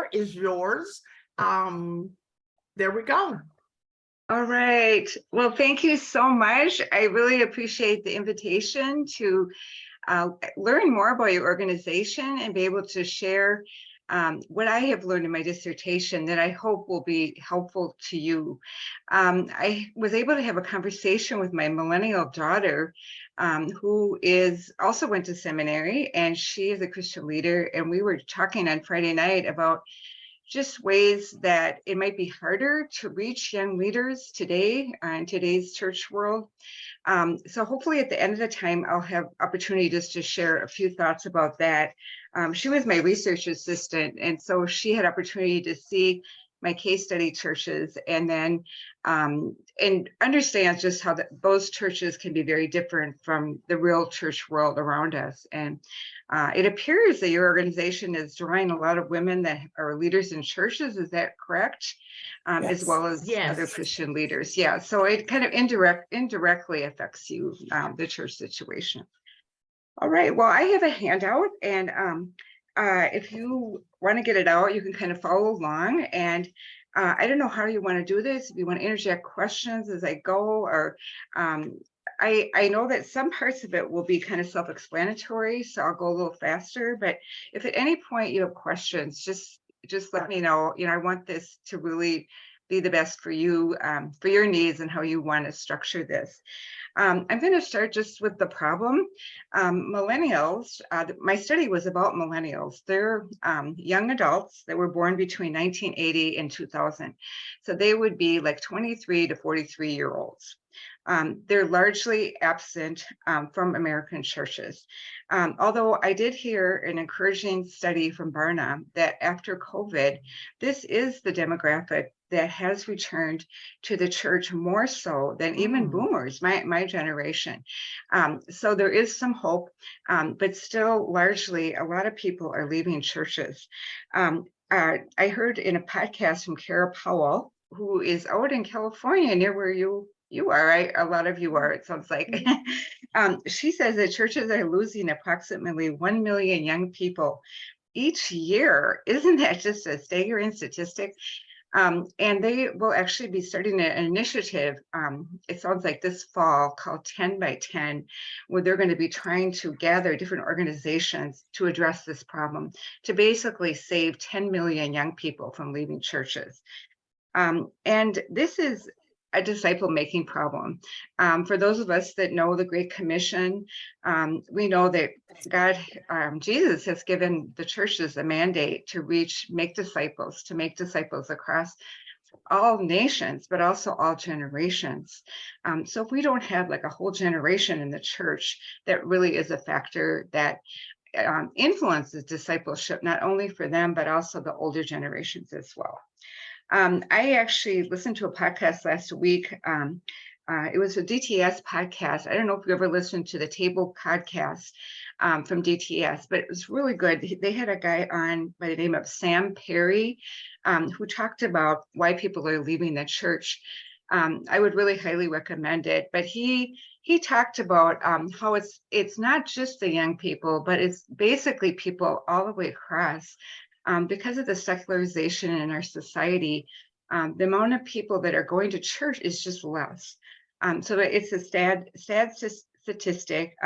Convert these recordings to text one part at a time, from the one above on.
floor is yours. There we go. All right. Well, thank you so much. I really appreciate the invitation to learn more about your organization and be able to share what I have learned in my dissertation that I hope will be helpful to you. I was able to have a conversation with my millennial daughter, who also went to seminary, and she is a Christian leader. And we were talking on Friday night about just ways that it might be harder to reach young leaders today in today's church world. So hopefully at the end of the time, I'll have opportunity just to share a few thoughts about that. She was my research assistant, and so she had opportunity to see my case study churches, and then and understands just how those churches can be very different from the real church world around us. And it appears that your organization is drawing a lot of women that are leaders in churches. Is that correct? Yes. As well as other Christian leaders. Yeah, so it kind of indirectly affects you, the church situation. All right, well, I have a handout, and if you want to get it out, you can kind of follow along. And I don't know how you want to do this, if you want to interject questions as I go, or I know that some parts of it will be kind of self-explanatory, so I'll go a little faster. But if at any point you have questions, just let me know. I want this to really be the best for you, for your needs and how you want to structure this. I'm going to start just with the problem. Millennials, my study was about millennials. They're young adults that were born between 1980 and 2000. So they would be like 23 to 43-year-olds. They're largely absent from American churches. Although I did hear an encouraging study from Barna that after COVID, this is the demographic that has returned to the church more so than even boomers, my generation. So there is some hope, but still largely a lot of people are leaving churches. I heard in a podcast from Kara Powell, who is out in California near where you are, right? A lot of you are, it sounds like. She says that churches are losing approximately 1 million young people each year. Isn't that just a staggering statistic? And they will actually be starting an initiative, it sounds like this fall, called 10 by 10, where they're going to be trying to gather different organizations to address this problem, to basically save 10 million young people from leaving churches. And this is a disciple-making problem. For those of us that know the Great Commission, we know that God, Jesus has given the churches a mandate to make disciples across all nations, but also all generations. So if we don't have like a whole generation in the church, that really is a factor that influences discipleship, not only for them, but also the older generations as well. I actually listened to a podcast last week. It was a DTS podcast. I don't know if you ever listened to the Table podcast from DTS, but it was really good. They had a guy on by the name of Sam Perry, who talked about why people are leaving the church. I would really highly recommend it. But he talked about how it's not just the young people, but it's basically people all the way across. Because of the secularization in our society, the amount of people that are going to church is just less. So it's a sad statistic.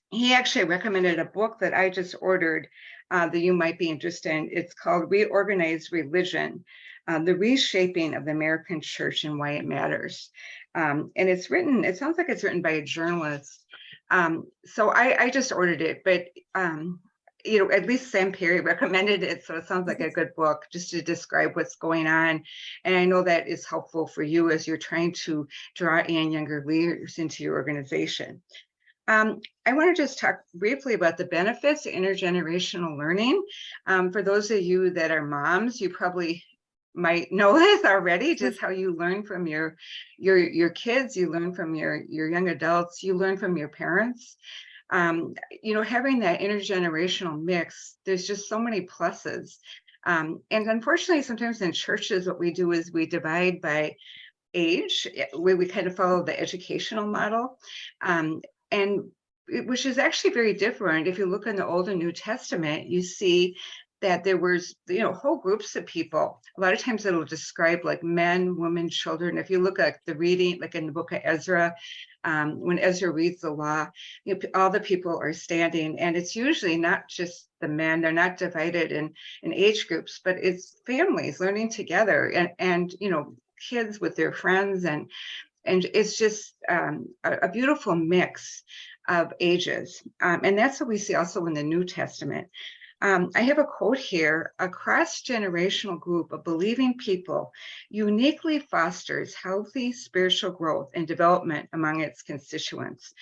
He actually recommended a book that I just ordered that you might be interested in. It's called Reorganized Religion, The Reshaping of the American Church and Why It Matters. And it sounds like it's written by a journalist. So I just ordered it, but at least Sam Perry recommended it. So it sounds like a good book just to describe what's going on. And I know that is helpful for you as you're trying to draw in younger leaders into your organization. I want to just talk briefly about the benefits of intergenerational learning. For those of you that are moms, you probably might know this already, just how you learn from your kids, you learn from your young adults, you learn from your parents. Having that intergenerational mix, there's just so many pluses. And unfortunately, sometimes in churches, what we do is we divide by age, where we kind of follow the educational model, which is actually very different. If you look in the Old and New Testament, you see that there was, whole groups of people. A lot of times it'll describe like men, women, children. If you look at the reading, like in the book of Ezra, when Ezra reads the law, all the people are standing, and it's usually not just the men. They're not divided in age groups, but it's families learning together, and kids with their friends, and it's just a beautiful mix of ages. And that's what we see also in the New Testament. I have a quote here: "A cross-generational group of believing people uniquely fosters healthy spiritual growth and development among its constituents."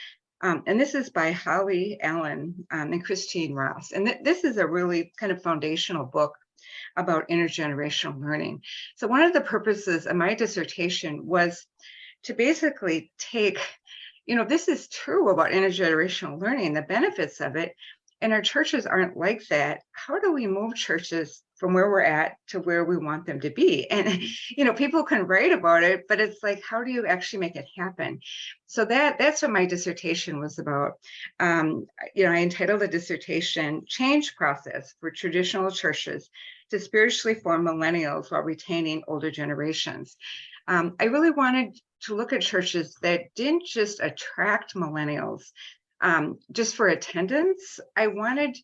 And this is by Holly Allen and Christine Ross. And this is a really kind of foundational book about intergenerational learning. So one of the purposes of my dissertation was to basically take, this is true about intergenerational learning, the benefits of it, and our churches aren't like that. How do we move churches from where we're at to where we want them to be? And, people can write about it, but it's like, how do you actually make it happen? So that's what my dissertation was about. I entitled the dissertation, "Change Process for Traditional Churches to Spiritually Form Millennials While Retaining Older Generations." I really wanted to look at churches that didn't just attract millennials just for attendance. I wanted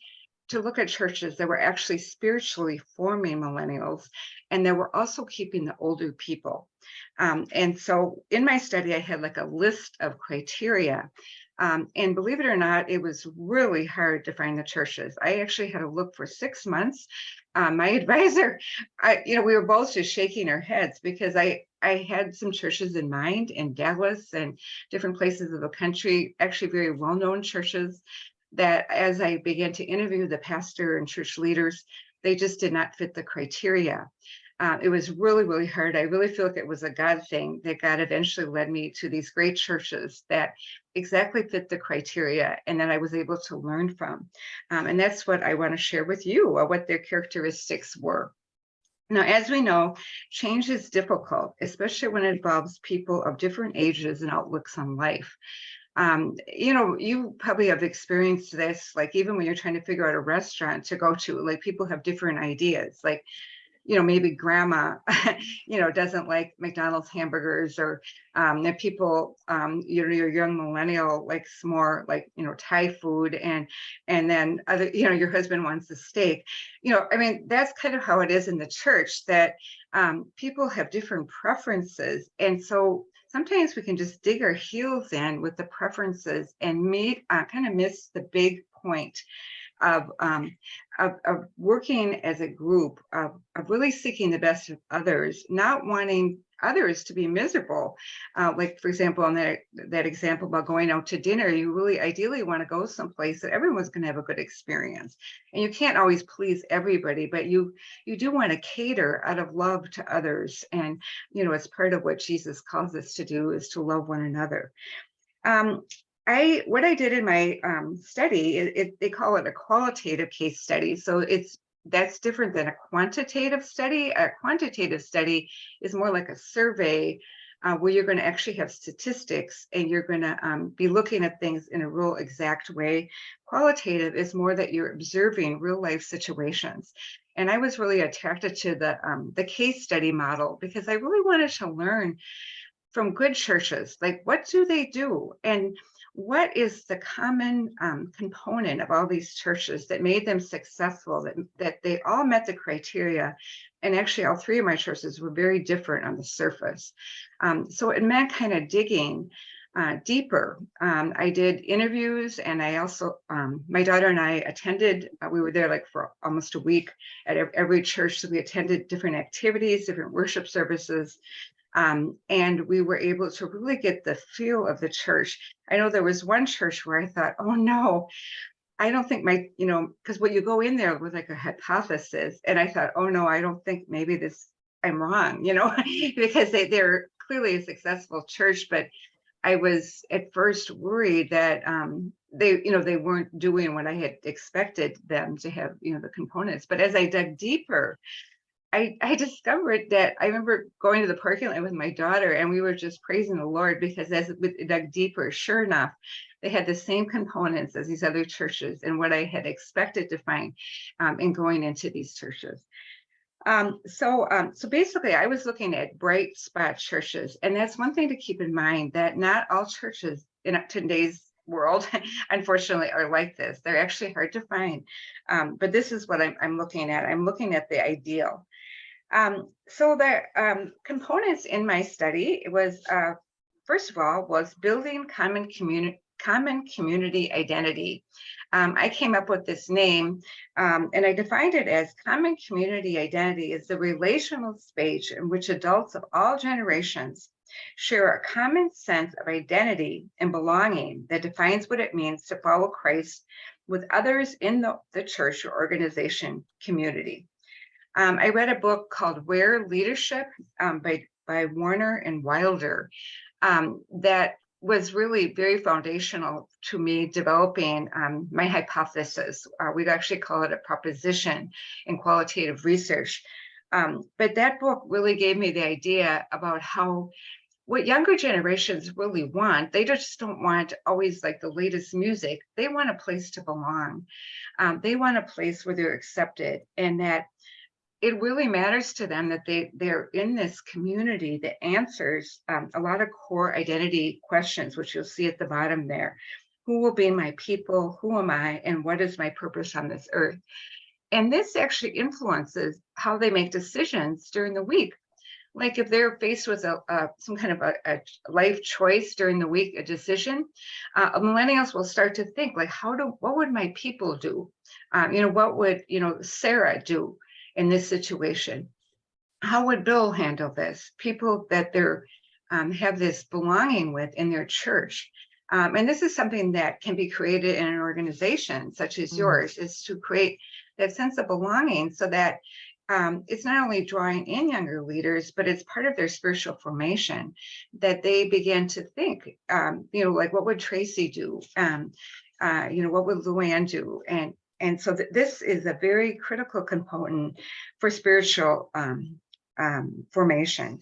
to look at churches that were actually spiritually forming millennials, and that were also keeping the older people. And so in my study, I had like a list of criteria. And believe it or not, it was really hard to find the churches. I actually had to look for 6 months. My advisor, we were both just shaking our heads, because I had some churches in mind in Dallas and different places of the country, actually very well-known churches, that as I began to interview the pastor and church leaders, they just did not fit the criteria. It was really, really hard. I really feel like it was a God thing, that God eventually led me to these great churches that exactly fit the criteria, and that I was able to learn from. And that's what I want to share with you, what their characteristics were. Now, as we know, change is difficult, especially when it involves people of different ages and outlooks on life. You probably have experienced this, like even when you're trying to figure out a restaurant to go to, like people have different ideas, like, maybe grandma, doesn't like McDonald's hamburgers, or that people, your young millennial likes more like, Thai food, and then other, your husband wants a steak. That's kind of how it is in the church, that people have different preferences. And so sometimes we can just dig our heels in with the preferences and kind of miss the big point of working as a group, of really seeking the best of others, not wanting others to be miserable. Like, for example, on that example about going out to dinner, you really ideally want to go someplace that everyone's going to have a good experience. And you can't always please everybody, but you do want to cater out of love to others. And, it's part of what Jesus calls us to do, is to love one another. What I did in my study, they call it a qualitative case study. So that's different than a quantitative study. A quantitative study is more like a survey, where you're going to actually have statistics, and you're going to be looking at things in a real exact way. Qualitative is more that you're observing real life situations. And I was really attracted to the case study model, because I really wanted to learn from good churches, like what do they do, and what is the common component of all these churches that made them successful, that they all met the criteria. And actually all three of my churches were very different on the surface. So it meant kind of digging deeper. I did interviews, and I also, my daughter and I attended, we were there like for almost a week at every church. So we attended different activities, different worship services. And we were able to really get the feel of the church. I know there was one church where I thought, oh no, I don't think because when you go in there with like a hypothesis, and I thought, oh no, I don't think maybe I'm wrong, because they're clearly a successful church, but I was at first worried that they weren't doing what I had expected them to have, the components. But as I dug deeper, I discovered that I remember going to the parking lot with my daughter, and we were just praising the Lord, because as we dug deeper, sure enough, They had the same components as these other churches and what I had expected to find in going into these churches. So basically, I was looking at bright spot churches, and that's one thing to keep in mind, that not all churches in today's world, unfortunately, are like this. They're actually hard to find, but this is what I'm looking at. I'm looking at the ideal. So the components in my study was, first of all, was building common community identity. I came up with this name, and I defined it as common community identity is the relational space in which adults of all generations share a common sense of identity and belonging that defines what it means to follow Christ with others in the church or organization community. I read a book called Where Leadership by Warner and Wilder that was really very foundational to me developing my hypothesis. We'd actually call it a proposition in qualitative research. But that book really gave me the idea about what younger generations really want. They just don't want always like the latest music. They want a place to belong. They want a place where they're accepted, and that it really matters to them that they're in this community that answers a lot of core identity questions, which you'll see at the bottom there. Who will be my people? Who am I? And what is my purpose on this earth? And this actually influences how they make decisions during the week. Like if they're faced with some kind of a life choice during the week, a decision, millennials will start to think like, what would my people do? What would, Sarah do in this situation? How would Bill handle this? People that they're have this belonging with in their church. And this is something that can be created in an organization such as yours, is to create that sense of belonging so that it's not only drawing in younger leaders, but it's part of their spiritual formation, that they begin to think, like what would Tracy do? What would Luann do? And so this is a very critical component for spiritual formation.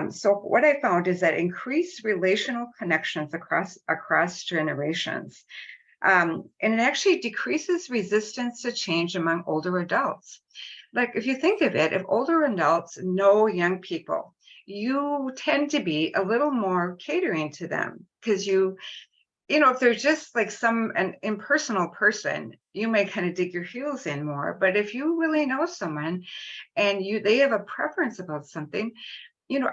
So what I found is that increased relational connections across generations. And it actually decreases resistance to change among older adults. Like if you think of it, if older adults know young people, you tend to be a little more catering to them, because if they're just like an impersonal person, you may kind of dig your heels in more. But if you really know someone and they have a preference about something,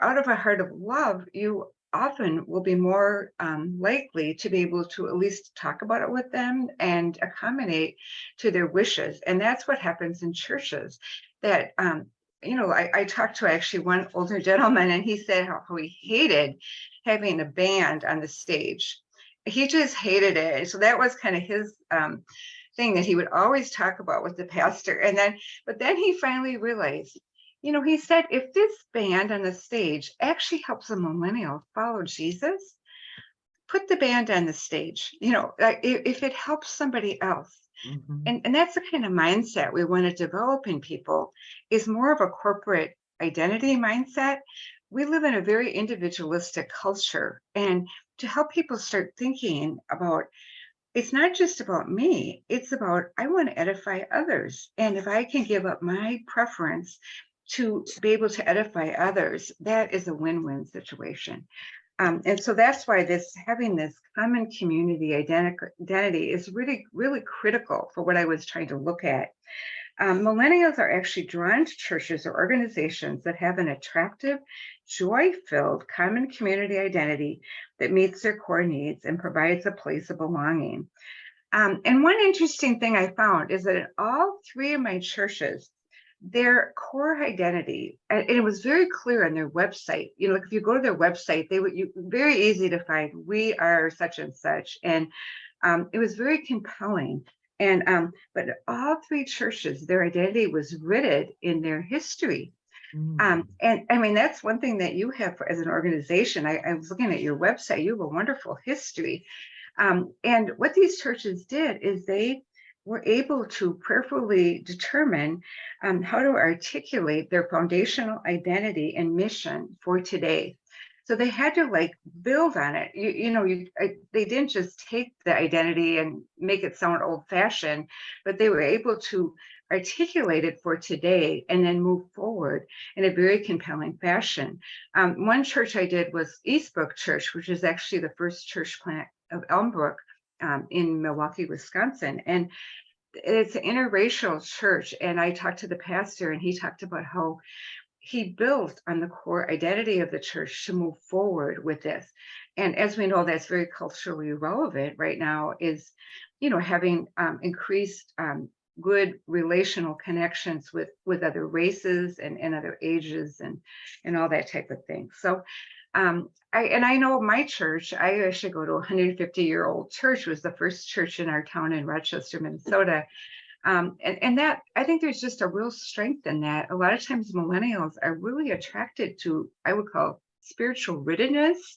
out of a heart of love, you often will be more likely to be able to at least talk about it with them and accommodate to their wishes. And that's what happens in churches. That I talked to actually one older gentleman, and he said how he hated having a band on the stage. He just hated it. So that was kind of his thing that he would always talk about with the pastor. But then he finally realized, he said, if this band on the stage actually helps a millennial follow Jesus, put the band on the stage, if it helps somebody else. And that's the kind of mindset we want to develop in people, is more of a corporate identity mindset. We live in a very individualistic culture, and to help people start thinking about, it's not just about me, it's about, I want to edify others. And if I can give up my preference to be able to edify others, that is a win-win situation. And so that's why having this common community identity is really, really critical for what I was trying to look at. Millennials are actually drawn to churches or organizations that have an attractive, joy-filled common community identity that meets their core needs and provides a place of belonging. And one interesting thing I found is that in all three of my churches, their core identity, and it was very clear on their website. If you go to their website, very easy to find, we are such and such, and it was very compelling. And but all three churches, their identity was rooted in their history. And I mean, that's one thing that you have as an organization. I was looking at your website. You have a wonderful history. And what these churches did is they were able to prayerfully determine how to articulate their foundational identity and mission for today. So they had to like build on it. They didn't just take the identity and make it sound old fashioned, but they were able to articulate it for today and then move forward in a very compelling fashion. One church I did was Eastbrook Church, which is actually the first church plant of Elmbrook in Milwaukee, Wisconsin. And it's an interracial church. And I talked to the pastor, and he talked about how he built on the core identity of the church to move forward with this. And as we know, that's very culturally relevant right now, is, having increased good relational connections with other races and other ages and all that type of thing. So I know my church, I actually go to a 150-year-old church. It was the first church in our town in Rochester, Minnesota. And that, I think there's just a real strength in that. A lot of times millennials are really attracted to, I would call, spiritual riddenness,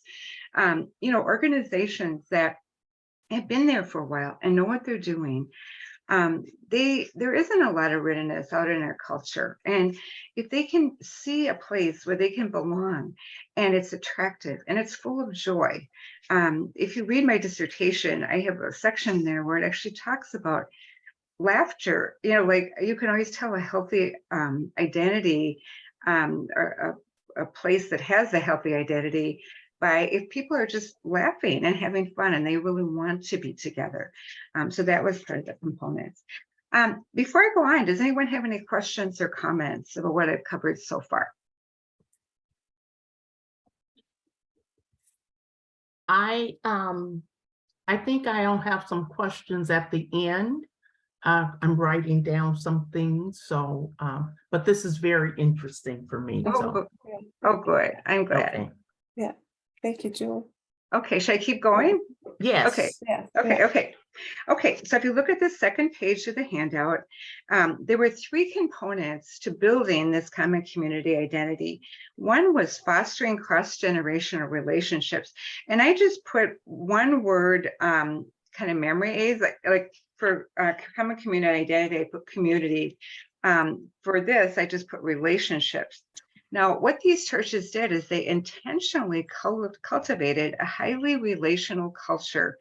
organizations that have been there for a while and know what they're doing. There isn't a lot of riddenness out in our culture. And if they can see a place where they can belong and it's attractive and it's full of joy. If you read my dissertation, I have a section there where it actually talks about laughter. Like you can always tell a healthy identity, or a place that has a healthy identity, by if people are just laughing and having fun and they really want to be together. So that was part of the components. Before I go on, does anyone have any questions or comments about what I've covered so far? I think I'll have some questions at the end. I'm writing down some things, so but this is very interesting for me. Oh, good. I'm glad. Okay. Yeah. Thank you, Jewel. Okay, should I keep going? Yes. Okay. Yeah. Okay. So if you look at the second page of the handout, there were 3 components to building this common community identity. One was fostering cross-generational relationships. And I just put one word, kind of memory aids, like for common community identity, I put community. For this, I just put relationships. Now, what these churches did is they intentionally cultivated a highly relational culture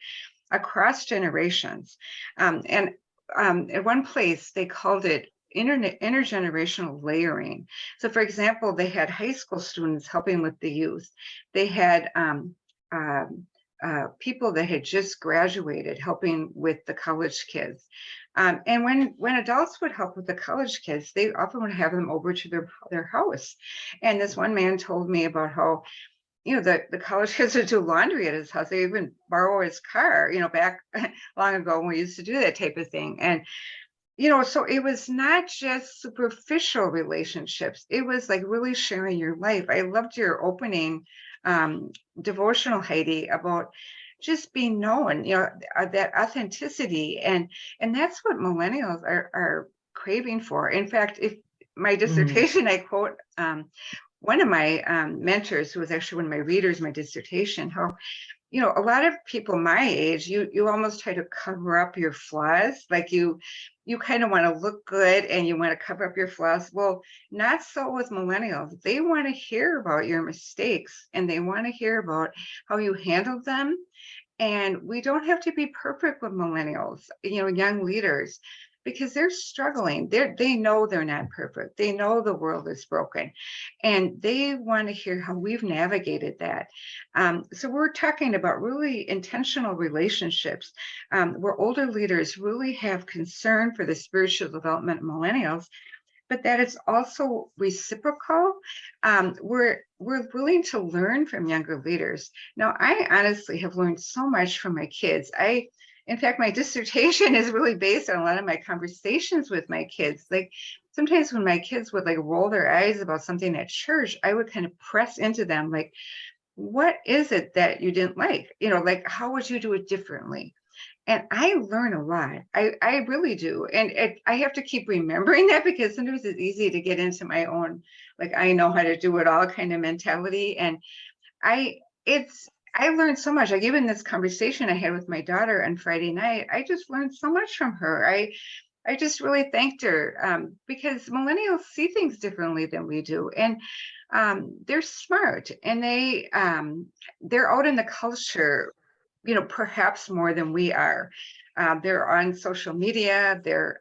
across generations. And at one place, they called it intergenerational layering. So, for example, they had high school students helping with the youth. They had people that had just graduated helping with the college kids. And when adults would help with the college kids, they often would have them over to their house. And this one man told me about how, the college kids would do laundry at his house. They even borrow his car, back long ago when we used to do that type of thing. And, so it was not just superficial relationships. It was like really sharing your life. I loved your opening devotional, Heidi, about just being known, that authenticity. And that's what millennials are craving for. In fact, if my dissertation, I quote one of my mentors, who was actually one of my readers, my dissertation, how, a lot of people my age, you almost try to cover up your flaws. Like you kind of want to look good and you want to cover up your flaws. Well, not so with millennials. They want to hear about your mistakes and they want to hear about how you handled them. And we don't have to be perfect with millennials, young leaders, because they're struggling. They know they're not perfect. They know the world is broken, and they want to hear how we've navigated that. So we're talking about really intentional relationships, where older leaders really have concern for the spiritual development of millennials, but that it's also reciprocal. We're willing to learn from younger leaders. Now, I honestly have learned so much from my kids. In fact, my dissertation is really based on a lot of my conversations with my kids. Like sometimes when my kids would like roll their eyes about something at church, I would kind of press into them, like, what is it that you didn't like? Like, how would you do it differently? And I learn a lot. I really do. And I have to keep remembering that, because sometimes it's easy to get into my own, like, I know how to do it all kind of mentality. And I learned so much. Like even this conversation I had with my daughter on Friday night, I just learned so much from her. I just really thanked her because millennials see things differently than we do, and they're smart, and they're out in the culture, perhaps more than we are. They're on social media. They're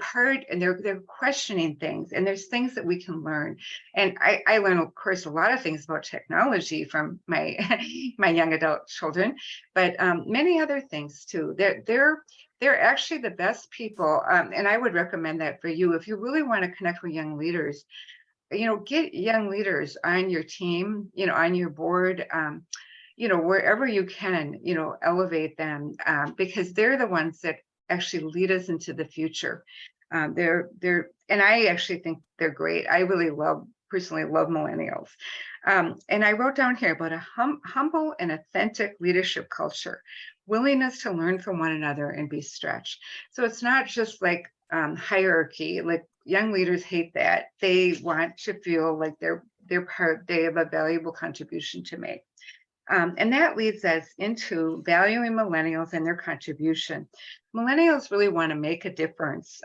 part, and they're questioning things, and there's things that we can learn. And I learn, of course, a lot of things about technology from my my young adult children, but many other things too. They're actually the best people, and I would recommend that for you if you really want to connect with young leaders. Get young leaders on your team, on your board. Wherever you can, elevate them, because they're the ones that actually lead us into the future. And I actually think they're great. I really personally love millennials. And I wrote down here about a humble and authentic leadership culture, willingness to learn from one another and be stretched. So it's not just like hierarchy. Like, young leaders hate that. They want to feel like they're part, they have a valuable contribution to make. And that leads us into valuing millennials and their contribution. Millennials really want to make a difference.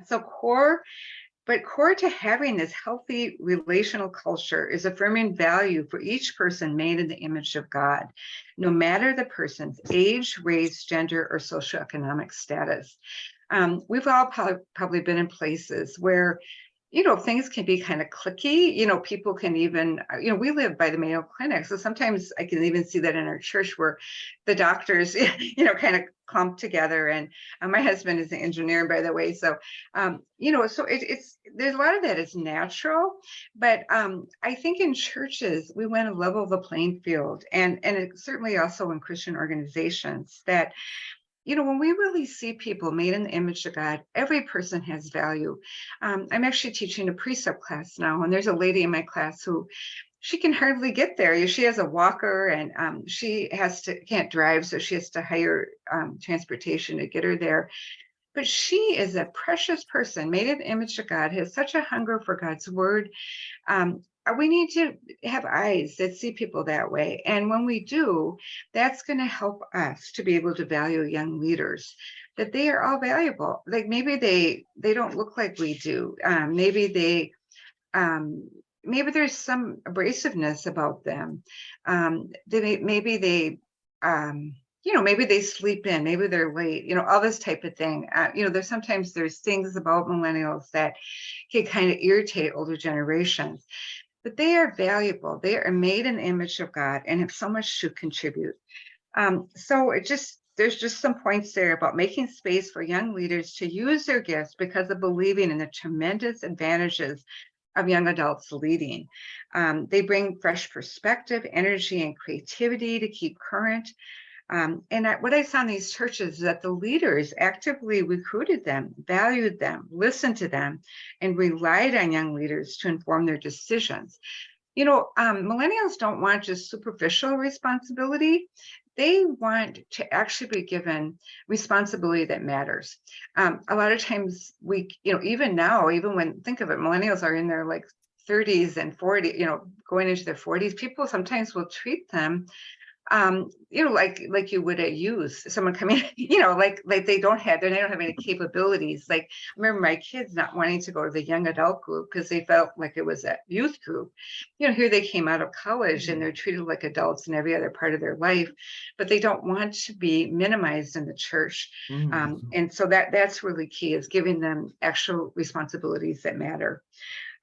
Core to having this healthy relational culture is affirming value for each person made in the image of God, no matter the person's age, race, gender, or socioeconomic status. We've all probably been in places where things can be kind of cliquey. People can even, we live by the Mayo Clinic. So sometimes I can even see that in our church where the doctors, kind of clump together. And my husband is an engineer, by the way. So, so there's a lot of that is natural. But I think in churches, we want to level the playing field. And it certainly also in Christian organizations that, when we really see people made in the image of God, every person has value. I'm actually teaching a precept class now, and there's a lady in my class who she can hardly get there. She has a walker, and she can't drive, so she has to hire transportation to get her there. But she is a precious person, made in the image of God, has such a hunger for God's word. We need to have eyes that see people that way. And when we do, that's going to help us to be able to value young leaders, that they are all valuable. Like, maybe they don't look like we do. Maybe there's some abrasiveness about them. Maybe they sleep in, maybe they're late, all this type of thing. There's things about millennials that can kind of irritate older generations. But they are valuable. They are made in the image of God and have so much to contribute. There's just some points there about making space for young leaders to use their gifts because of believing in the tremendous advantages of young adults leading. They bring fresh perspective, energy, and creativity to keep current. What I saw in these churches is that the leaders actively recruited them, valued them, listened to them, and relied on young leaders to inform their decisions. Millennials don't want just superficial responsibility. They want to actually be given responsibility that matters. A lot of times even now, think of it, millennials are in their like 30s and 40s, going into their 40s. People sometimes will treat them like you would at youth, someone coming, like they don't have any capabilities. Like, I remember my kids not wanting to go to the young adult group because they felt like it was a youth group. Here they came out of college and they're treated like adults in every other part of their life, but they don't want to be minimized in the church. And so that's really key, is giving them actual responsibilities that matter.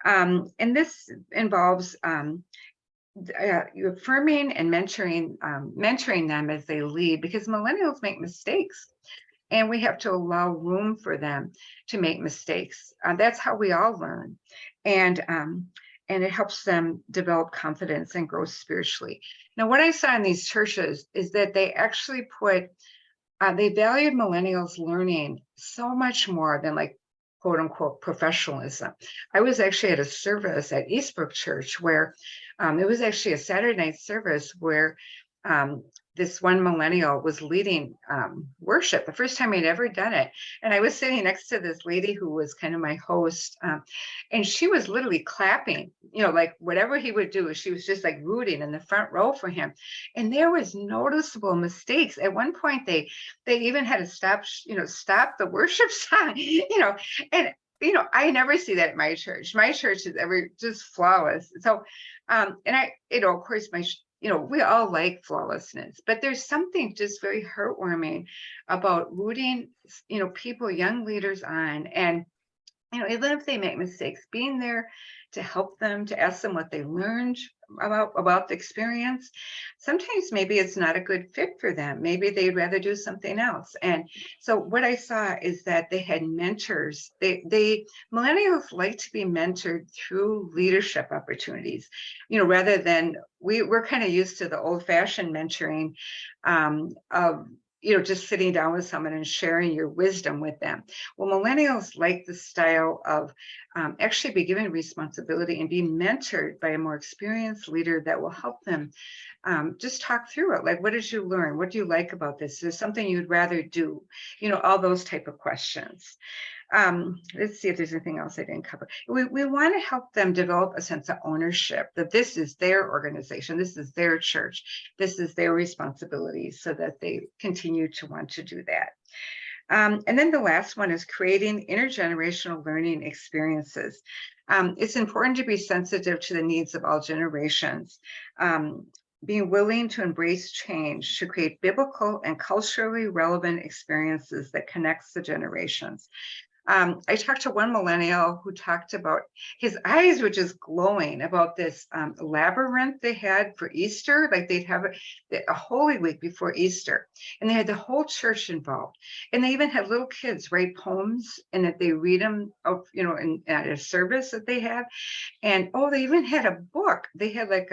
And this involves affirming and mentoring them as they lead, because millennials make mistakes and we have to allow room for them to make mistakes. That's how we all learn. And it helps them develop confidence and grow spiritually. Now, what I saw in these churches is that they actually they valued millennials learning so much more than like quote unquote professionalism. I was actually at a service at Eastbrook Church where it was actually a Saturday night service where this one millennial was leading worship, the first time I'd ever done it. And I was sitting next to this lady who was kind of my host. And she was literally clapping, like whatever he would do, she was just like rooting in the front row for him. And there was noticeable mistakes. At one point, they even had to stop the worship song, and I never see that at my church. My church is just flawless. So, and I, of course, we all like flawlessness, but there's something just very heartwarming about rooting, people, young leaders on, and, even if they make mistakes, being there to help them, to ask them what they learned about the experience. Sometimes maybe it's not a good fit for them. Maybe they'd rather do something else. And so what I saw is that they had mentors. Millennials like to be mentored through leadership opportunities, rather than we're kind of used to the old-fashioned mentoring of just sitting down with someone and sharing your wisdom with them. Well, millennials like the style of actually be given responsibility and be mentored by a more experienced leader that will help them just talk through it. Like, what did you learn? What do you like about this? Is there something you'd rather do? All those type of questions. Let's see if there's anything else I didn't cover. We want to help them develop a sense of ownership, that this is their organization, this is their church, this is their responsibility, so that they continue to want to do that. And then the last one is creating intergenerational learning experiences. It's important to be sensitive to the needs of all generations. Being willing to embrace change to create biblical and culturally relevant experiences that connects the generations. I talked to one millennial who talked about his eyes were just glowing about this labyrinth they had for Easter. Like they'd have a Holy Week before Easter, and they had the whole church involved. And they even had little kids write poems and that they read them, at a service that they have. And they even had a book. They had like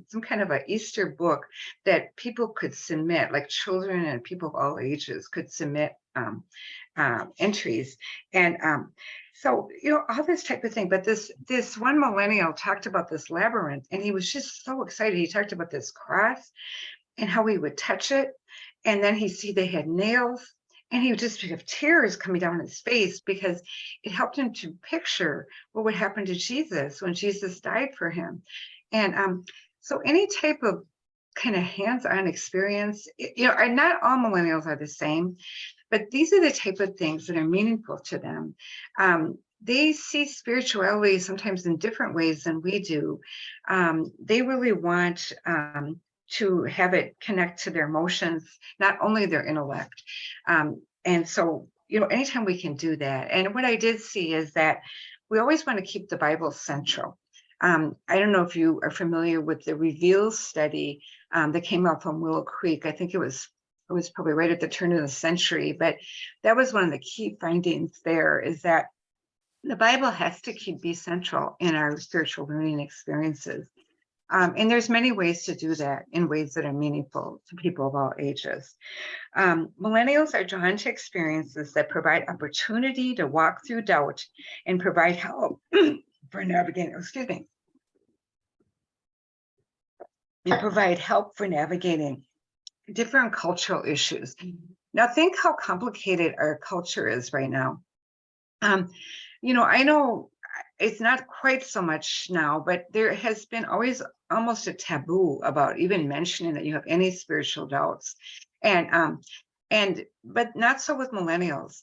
some kind of an Easter book that people could submit, like children and people of all ages could submit entries. And so, all this type of thing. But this one millennial talked about this labyrinth, and he was just so excited. He talked about this cross and how he would touch it. And then he see they had nails, and he would just have tears coming down his face because it helped him to picture what would happen to Jesus when Jesus died for him. And so any type of kind of hands-on experience, not all millennials are the same, but these are the type of things that are meaningful to them. They see spirituality sometimes in different ways than we do. They really want to have it connect to their emotions, not only their intellect. And so, anytime we can do that. And what I did see is that we always want to keep the Bible central. I don't know if you are familiar with the Reveal study that came out from Willow Creek. I think it was probably right at the turn of the century, but that was one of the key findings there, is that the Bible has to be central in our spiritual learning experiences. And there's many ways to do that in ways that are meaningful to people of all ages. Millennials are drawn to experiences that provide opportunity to walk through doubt and provide help for navigating, and provide help for navigating different cultural issues. Now, think how complicated our culture is right now. I know it's not quite so much now, but there has been always almost a taboo about even mentioning that you have any spiritual doubts. But not so with millennials.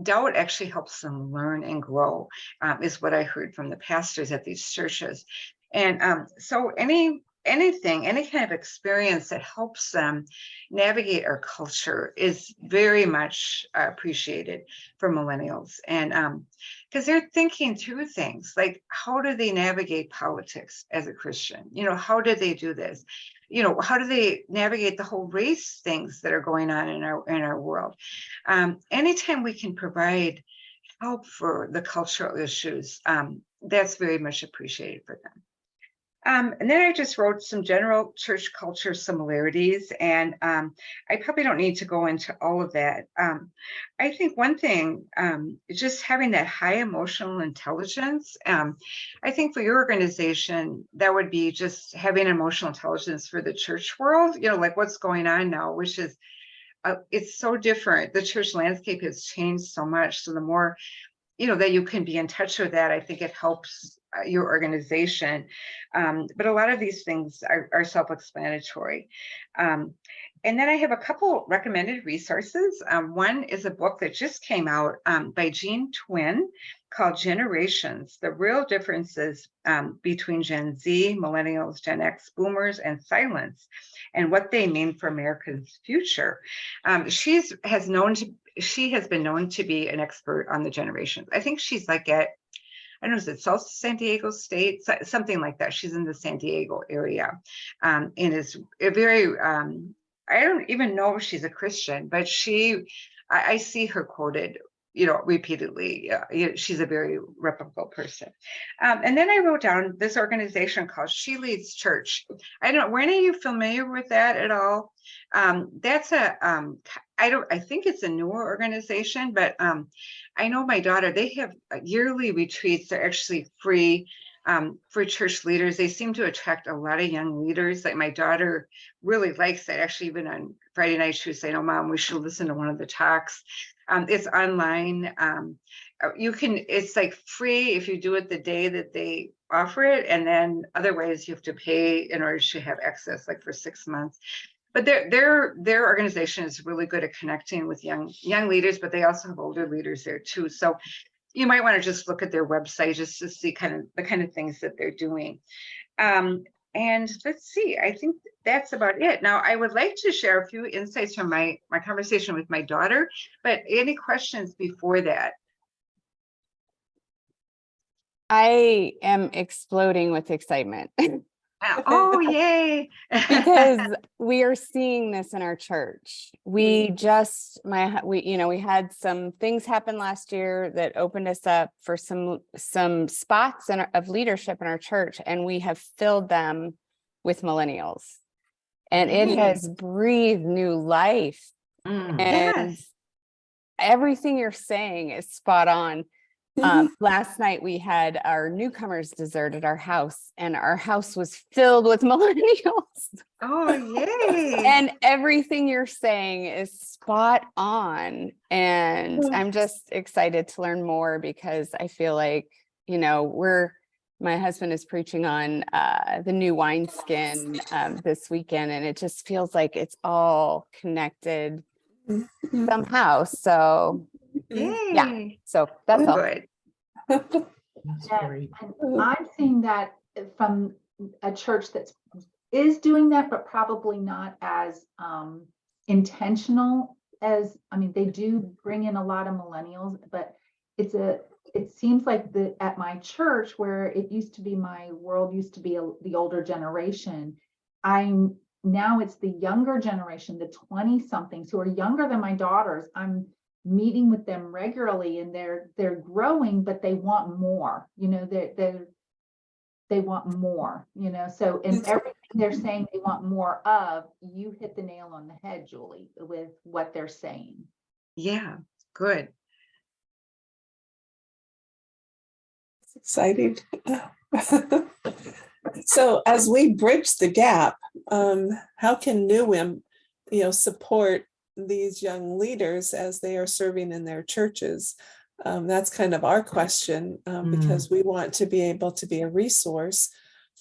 Doubt actually helps them learn and grow, is what I heard from the pastors at these churches. And so any kind of experience that helps them navigate our culture is very much appreciated for millennials. And because they're thinking through things like, how do they navigate politics as a Christian? How do they do this? How do they navigate the whole race things that are going on in our world? Anytime we can provide help for the cultural issues, that's very much appreciated for them. And then I just wrote some general church culture similarities, and I probably don't need to go into all of that. I think one thing, just having that high emotional intelligence, I think for your organization, that would be just having emotional intelligence for the church world, like what's going on now, which is, it's so different. The church landscape has changed so much. So the more that you can be in touch with that, I think it helps your organization. But a lot of these things are self-explanatory. And then I have a couple recommended resources. One is a book that just came out by Jean Twin called Generations, The Real Differences Between Gen Z, Millennials, Gen X, Boomers, and Silence, and what they mean for America's future. She has been known to be an expert on the generations. I think she's like at, I don't know, is it South San Diego State? Something like that. She's in the San Diego area, and is a very, I don't even know if she's a Christian, but I see her quoted, repeatedly. She's a very reputable person. And then I wrote down this organization called She Leads Church. I don't know, were any of you familiar with that at all? That's I think it's a newer organization, but I know my daughter, they have yearly retreats. They're actually free for church leaders. They seem to attract a lot of young leaders. Like my daughter really likes that. Actually, even on Friday night, she was saying, "Oh, Mom, we should listen to one of the talks." It's online. It's like free if you do it the day that they offer it. And then other ways you have to pay in order to have access, like for 6 months. But their organization is really good at connecting with young leaders, but they also have older leaders there too. So you might want to just look at their website just to see the kind of things that they're doing. And let's see, I think that's about it. Now, I would like to share a few insights from my conversation with my daughter, but any questions before that? I am exploding with excitement Oh, yay. because we are seeing this in our church. We had some things happen last year that opened us up for some spots of leadership in our church, and we have filled them with millennials, and it has breathed new life. And Yes. everything you're saying is spot on. Last night we had our newcomers dessert at our house, and our house was filled with millennials. Oh, yay. And everything you're saying is spot on. And I'm just excited to learn more, because I feel like, my husband is preaching on the new wineskin this weekend, and it just feels like it's all connected somehow. So Yay. yeah, so that's all. Good. That's Yeah, great. and I'm seeing that from a church that is doing that, but probably not as intentional as, they do bring in a lot of millennials, but it seems like at my church, where it used to be, my world used to be the older generation, now it's the younger generation, the 20 somethings who are younger than my daughters. I'm meeting with them regularly, and they're growing, but they want more, they want more, so in everything they're saying they want more of, you hit the nail on the head, Julie, with what they're saying. Yeah, good. It's exciting. So as we bridge the gap, how can NEWIM, support these young leaders as they are serving in their churches? That's kind of our question, because we want to be able to be a resource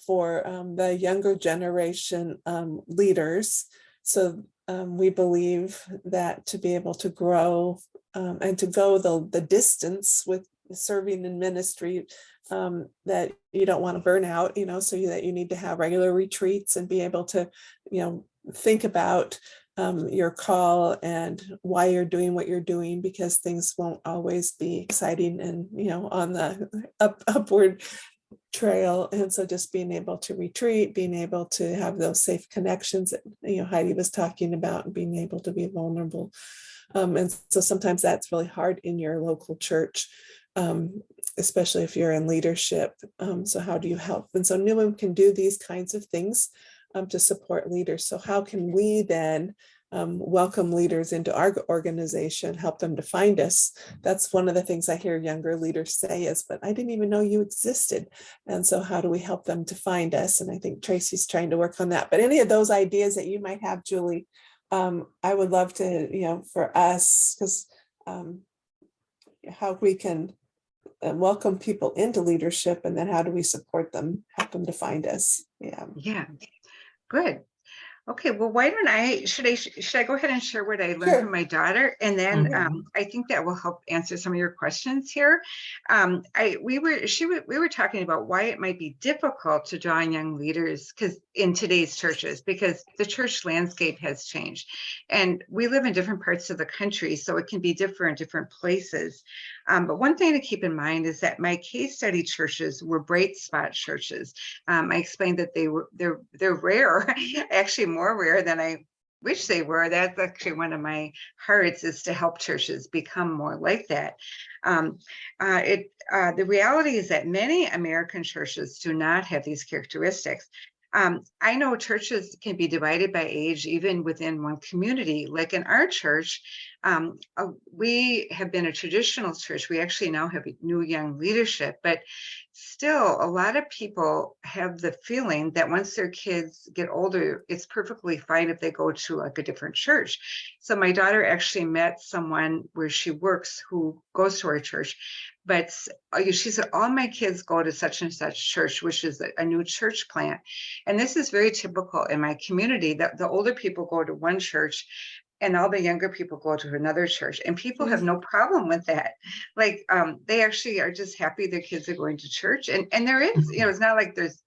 for the younger generation leaders. So we believe that to be able to grow and to go the distance with serving in ministry, that you don't want to burn out, so that you need to have regular retreats and be able to, think about your call and why you're doing what you're doing, because things won't always be exciting and, on the upward trail. And so just being able to retreat, being able to have those safe connections that, Heidi was talking about, and being able to be vulnerable. And so sometimes that's really hard in your local church. especially if you're in leadership. So how do you help? And so NEWIM can do these kinds of things to support leaders. So how can we then welcome leaders into our organization, help them to find us? That's one of the things I hear younger leaders say is, but I didn't even know you existed. And so how do we help them to find us? And I think Tracy's trying to work on that. But any of those ideas that you might have, Julie, I would love to, for us, because how we can welcome people into leadership, and then how do we support them, help them to find us? Yeah, good. Okay, well, why don't should I go ahead and share what I learned Sure. from my daughter? And then I think that will help answer some of your questions here. We were talking about why it might be difficult to draw in young leaders in today's churches, because the church landscape has changed. And we live in different parts of the country, so it can be different places. But one thing to keep in mind is that my case study churches were bright spot churches. I explained that they're rare, actually more rare than I wish they were. That's actually one of my hearts, is to help churches become more like that. The reality is that many American churches do not have these characteristics. I know churches can be divided by age, even within one community. Like in our church, we have been a traditional church. We actually now have new young leadership, but still a lot of people have the feeling that once their kids get older, it's perfectly fine if they go to like a different church. So my daughter actually met someone where she works who goes to our church, but she said, all my kids go to such and such church, which is a new church plant. And this is very typical in my community, that the older people go to one church and all the younger people go to another church, and people have no problem with that. Like they actually are just happy their kids are going to church. And there is, it's not like there's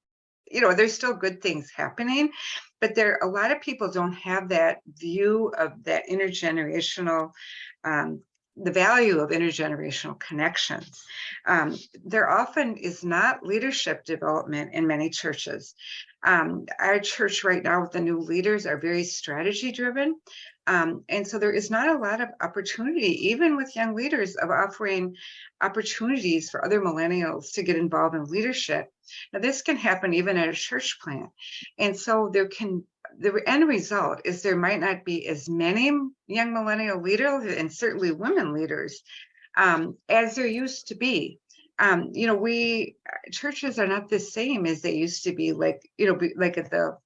still good things happening, but a lot of people don't have that view of that intergenerational, the value of intergenerational connections. There often is not leadership development in many churches. Our church right now with the new leaders are very strategy driven. And so there is not a lot of opportunity, even with young leaders, of offering opportunities for other millennials to get involved in leadership. Now, this can happen even at a church plant. And so the end result is there might not be as many young millennial leaders, and certainly women leaders, as there used to be. Churches are not the same as they used to be, like at the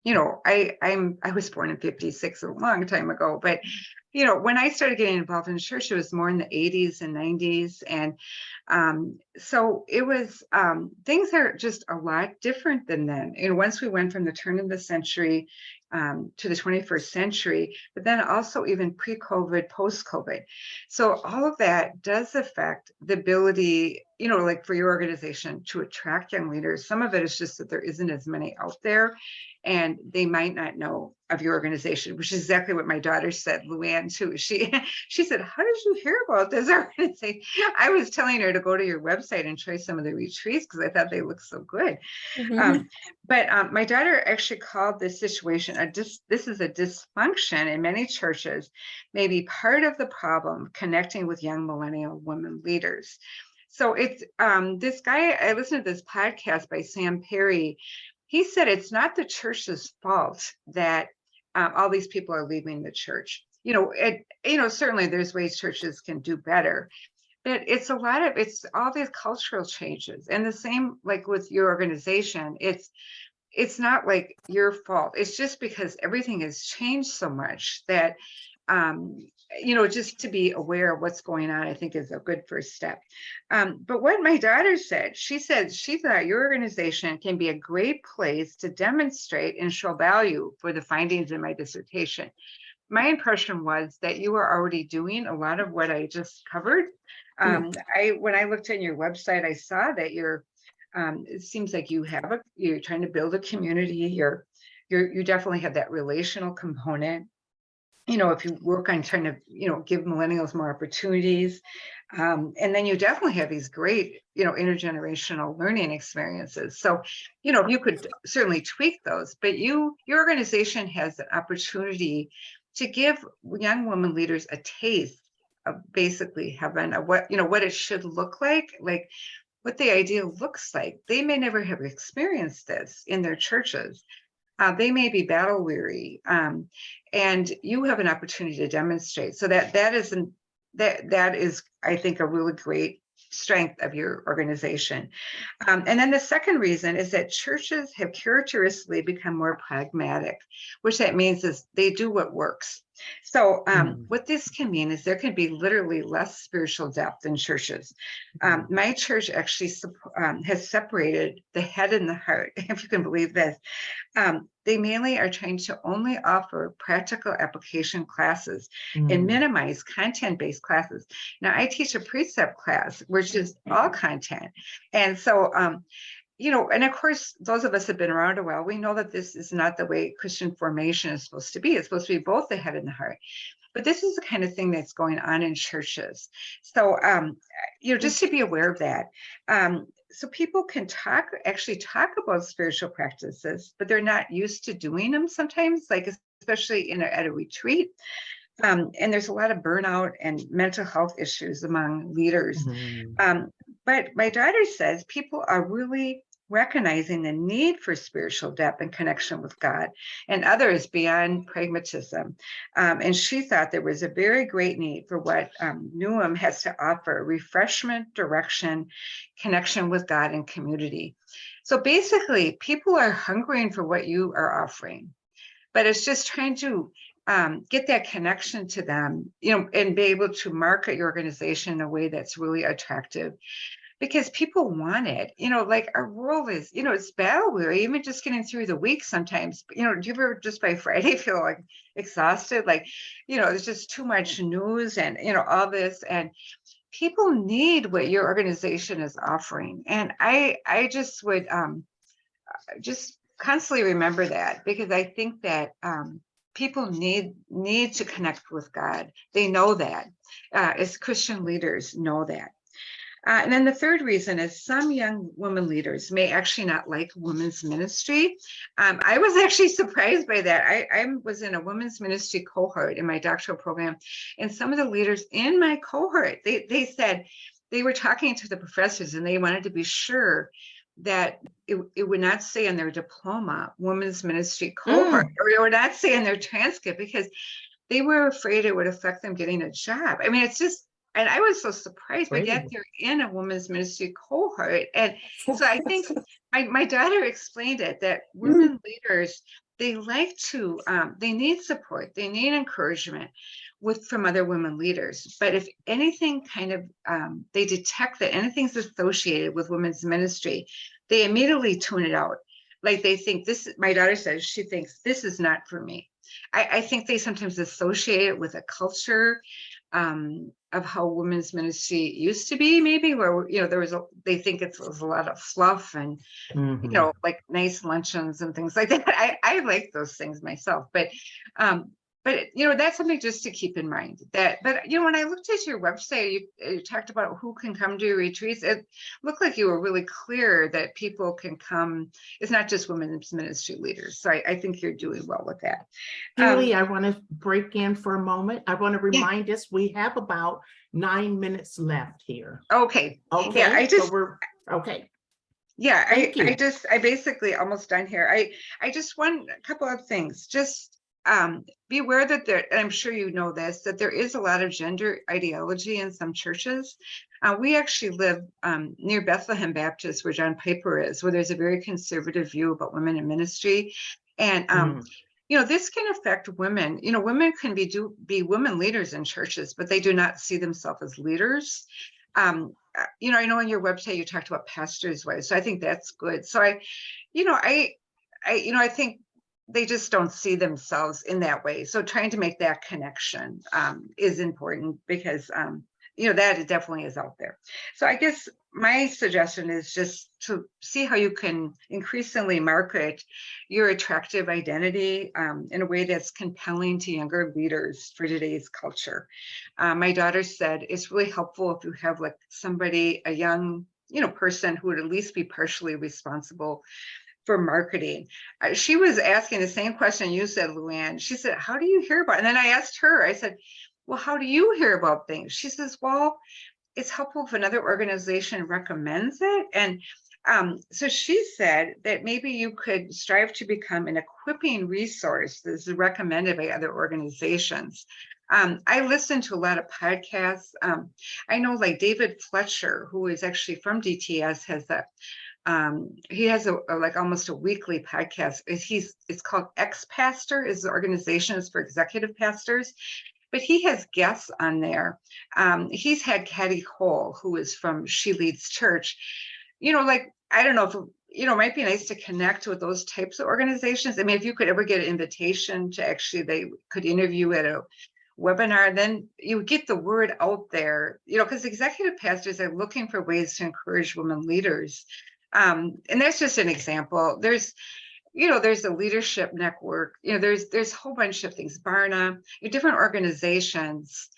I was born in 56, a long time ago, but when I started getting involved in church, it was more in the 80s and 90s. And so it was, things are just a lot different than then. Once we went from the turn of the century to the 21st century, but then also even pre-COVID, post-COVID. So all of that does affect the ability, like for your organization to attract young leaders. Some of it is just that there isn't as many out there, and they might not know of your organization, which is exactly what my daughter said, Luann, too. She said, how did you hear about this organization? I was telling her to go to your website and try some of the retreats because I thought they looked so good. But my daughter actually called this situation, this is a dysfunction in many churches, maybe part of the problem connecting with young millennial women leaders. So it's this guy, I listened to this podcast by Sam Perry. He said it's not the church's fault that all these people are leaving the church. Certainly there's ways churches can do better, but it's all these cultural changes. And the same, like with your organization, it's not like your fault. It's just because everything has changed so much that, just to be aware of what's going on, I think is a good first step. But what my daughter said, she said she thought your organization can be a great place to demonstrate and show value for the findings in my dissertation. My impression was that you were already doing a lot of what I just covered. When I looked on your website, I saw that it seems like you're trying to build a community. You definitely have that relational component. If you work on trying to, give millennials more opportunities, and then you definitely have these great, intergenerational learning experiences. So, you could certainly tweak those, but your organization has an opportunity to give young women leaders a taste basically heaven, of what, what it should look like what the ideal looks like. They may never have experienced this in their churches. They may be battle weary, and you have an opportunity to demonstrate. So that is, I think, a really great strength of your organization. And then the second reason is that churches have characteristically become more pragmatic, which that means is they do what works. So what this can mean is there can be literally less spiritual depth in churches. My church actually has separated the head and the heart, if you can believe this. They mainly are trying to only offer practical application classes and minimize content-based classes. Now, I teach a precept class, which is all content. And so, and of course, those of us have been around a while, we know that this is not the way Christian formation is supposed to be. It's supposed to be both the head and the heart. But this is the kind of thing that's going on in churches. So, just to be aware of that. So people can actually talk about spiritual practices, but they're not used to doing them sometimes, like especially at a retreat. And there's a lot of burnout and mental health issues among leaders. But my daughter says people are really recognizing the need for spiritual depth and connection with God and others beyond pragmatism. And she thought there was a very great need for what NEWIM has to offer: refreshment, direction, connection with God, and community. So basically, people are hungering for what you are offering, but it's just trying to get that connection to them, and be able to market your organization in a way that's really attractive. Because people want it, like our world is, it's battle weary, even just getting through the week sometimes. Do you ever just by Friday feel like exhausted? Like, there's just too much news and, all this, and people need what your organization is offering. And I just would just constantly remember that, because I think that people need to connect with God. They know that, as Christian leaders know that. And then the third reason is some young women leaders may actually not like women's ministry. I was actually surprised by that. I was in a women's ministry cohort in my doctoral program, and some of the leaders in my cohort, they said they were talking to the professors and they wanted to be sure that it would not say in their diploma, women's ministry cohort, or it would not say in their transcript, because they were afraid it would affect them getting a job. I mean, it's just, and I was so surprised, but yet they're in a women's ministry cohort. And so I think my daughter explained it, that women leaders, they like to, they need support, they need encouragement from other women leaders. But if anything kind of, they detect that anything's associated with women's ministry, they immediately tune it out. Like they think my daughter says, she thinks this is not for me. I think they sometimes associate it with a culture of how women's ministry used to be, maybe, where they think it was a lot of fluff and like nice luncheons and things like that. I like those things myself, but that's something just to keep in mind. But when I looked at your website, you talked about who can come to your retreats. It looked like you were really clear that people can come. It's not just women's ministry leaders. So I think you're doing well with that. Julie, I want to break in for a moment. I want to remind us we have about 9 minutes left here. Okay. Okay. Yeah, okay. Yeah, I basically almost done here. I just want a couple of things. Just be aware that and I'm sure you know this, that there is a lot of gender ideology in some churches. We actually live near Bethlehem Baptist, where John Piper is, where there's a very conservative view about women in ministry. And this can affect women. Women can be women leaders in churches, but they do not see themselves as leaders. I know on your website you talked about pastors' wives, so I think that's good. So I think they just don't see themselves in that way. So trying to make that connection is important, because that definitely is out there. So I guess my suggestion is just to see how you can increasingly market your attractive identity in a way that's compelling to younger leaders for today's culture. My daughter said it's really helpful if you have like somebody, a young person who would at least be partially responsible for marketing. She was asking the same question you said, Luann. She said, how do you hear about it? And then I asked her, I said, well, how do you hear about things? She says, well, it's helpful if another organization recommends it. And so she said that maybe you could strive to become an equipping resource that is recommended by other organizations. I listen to a lot of podcasts. I know like David Fletcher, who is actually from DTS, has he has a like almost a weekly podcast. It's called Ex Pastor, is the organization is for executive pastors, but he has guests on there. He's had Caddy Cole, who is from She Leads Church. Like, I don't know if, it might be nice to connect with those types of organizations. I mean, if you could ever get an invitation to actually, they could interview at a webinar, then you get the word out there, because executive pastors are looking for ways to encourage women leaders. And that's just an example. There's a leadership network, there's a whole bunch of things, Barna, different organizations.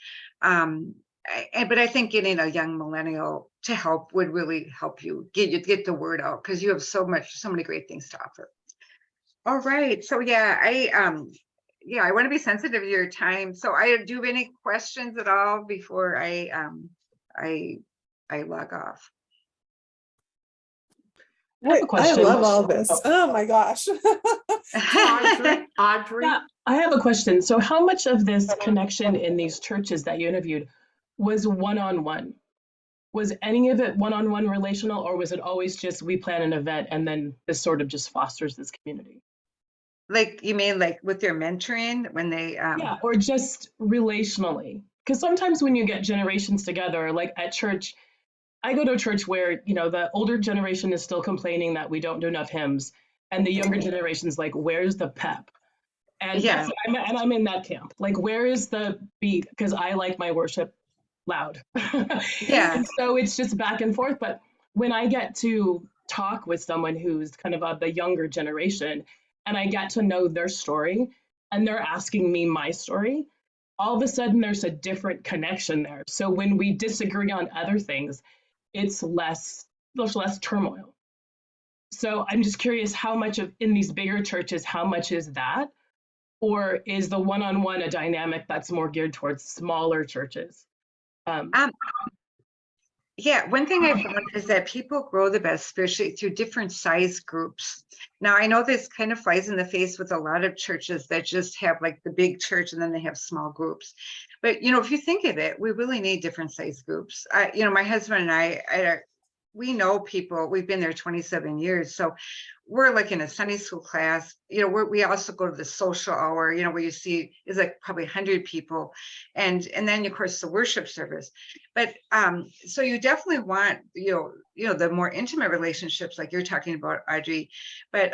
But I think getting a young millennial to help would really help you get the word out, because you have so many great things to offer. All right. So yeah, I want to be sensitive to your time. So do you have any questions at all before I log off? I love all this. Oh my gosh. Audrey? Yeah, I have a question. So how much of this connection in these churches that you interviewed was one-on-one? Was any of it one-on-one relational, or was it always just we plan an event and then this sort of just fosters this community? Like, you mean like with their mentoring when they Yeah, or just relationally? Because sometimes when you get generations together, like at church, I go to a church where, the older generation is still complaining that we don't do enough hymns, and the younger generation's like, where's the pep? And Yeah. I'm in that camp. Like, where is the beat? Because I like my worship loud. Yeah. And so it's just back and forth. But when I get to talk with someone who's kind of the younger generation, and I get to know their story, and they're asking me my story, all of a sudden there's a different connection there. So when we disagree on other things, there's less turmoil. So I'm just curious how much of in these bigger churches, how much is that? Or is the one-on-one a dynamic that's more geared towards smaller churches? Yeah, one thing I found is that people grow the best spiritually through different size groups. Now, I know this kind of flies in the face with a lot of churches that just have like the big church and then they have small groups. But, if you think of it, we really need different size groups. My husband and I we know people, we've been there 27 years. So we're like in a Sunday school class, we also go to the social hour, where you see is like probably 100 people. And then of course the worship service. But so you definitely want, the more intimate relationships like you're talking about, Audrey, but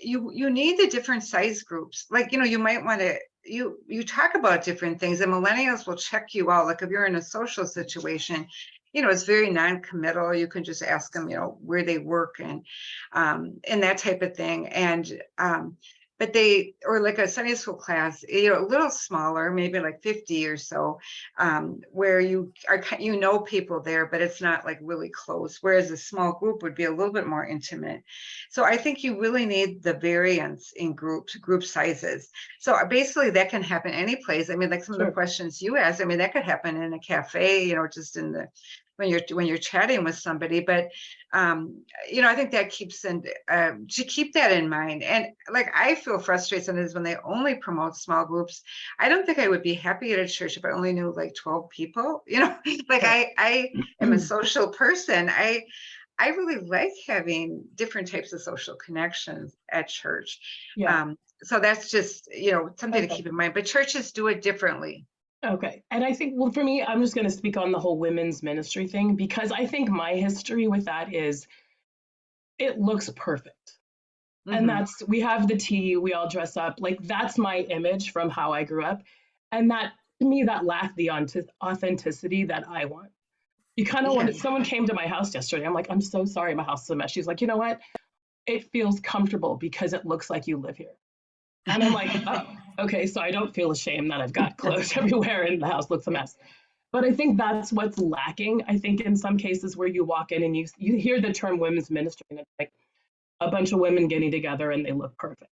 you need the different size groups. Like, you might want to, you talk about different things, and millennials will check you out. Like if you're in a social situation, it's very non-committal. You can just ask them, where they work and that type of thing. And but or like a Sunday school class, a little smaller, maybe like 50 or so, where you are, people there, but it's not like really close. Whereas a small group would be a little bit more intimate. So I think you really need the variance in group sizes. So basically that can happen any place. I mean, like some of the questions you asked, I mean, that could happen in a cafe, just in the, when you're chatting with somebody, but I think that keeps to keep that in mind. And like I feel frustrated sometimes when they only promote small groups. I don't think I would be happy at a church if I only knew like 12 people. Like I am a social person. I really like having different types of social connections at church. Yeah. So that's just something to keep in mind. But churches do it differently. Okay. And I think, well, for me, I'm just going to speak on the whole women's ministry thing, because I think my history with that is it looks perfect. And we have the tea, we all dress up. Like that's my image from how I grew up. And that, to me, that lacked the authenticity that I want. You kind of want someone came to my house yesterday. I'm like, I'm so sorry, my house is a mess. She's like, you know what? It feels comfortable because it looks like you live here. And I'm like, oh, okay, so I don't feel ashamed that I've got clothes everywhere and the house looks a mess. But I think that's what's lacking. I think in some cases where you walk in and you hear the term women's ministry, and it's like a bunch of women getting together and they look perfect.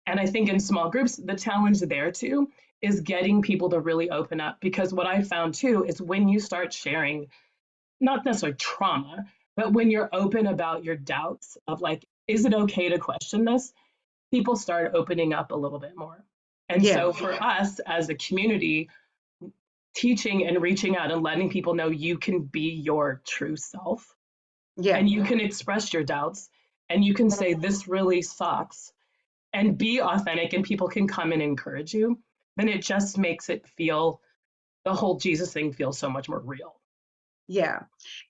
And I think in small groups, the challenge there too is getting people to really open up. Because what I found too is when you start sharing, not necessarily trauma, but when you're open about your doubts of like, is it okay to question this? People start opening up a little bit more. And Yeah. so for us as a community, teaching and reaching out and letting people know you can be your true self Yeah. and you can express your doubts and you can say, this really sucks, and be authentic, and people can come and encourage you, then it just makes it feel, the whole Jesus thing feels so much more real. Yeah.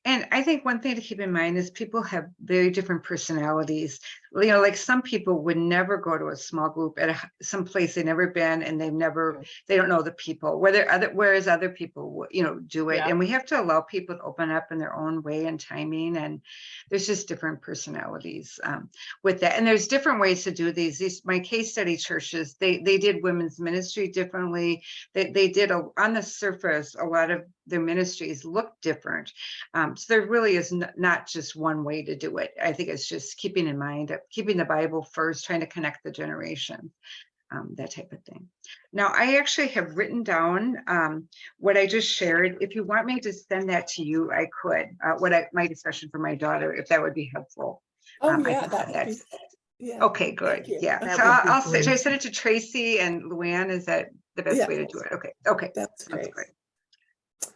And I think one thing to keep in mind is people have very different personalities. You know, like some people would never go to a small group at some place they've never been, and they don't know the people, whereas other people, you know, do it. Yeah. And we have to allow people to open up in their own way and timing. And there's just different personalities with that. And there's different ways to do these. My case study churches, they did women's ministry differently. They did on the surface, a lot of their ministries look different. So there really is not just one way to do it. I think it's just keeping in mind, keeping the Bible first, trying to connect the generation, that type of thing. Now, I actually have written down what I just shared. If you want me to send that to you, I could, my discussion for my daughter, if that would be helpful. Oh, I yeah, can that send would that. be, yeah. Okay, good. Thank you. Yeah. That So would be should I great. send it to Tracy and Luann? Is that the best Yeah. way to do it? Okay. That's Sounds great. great.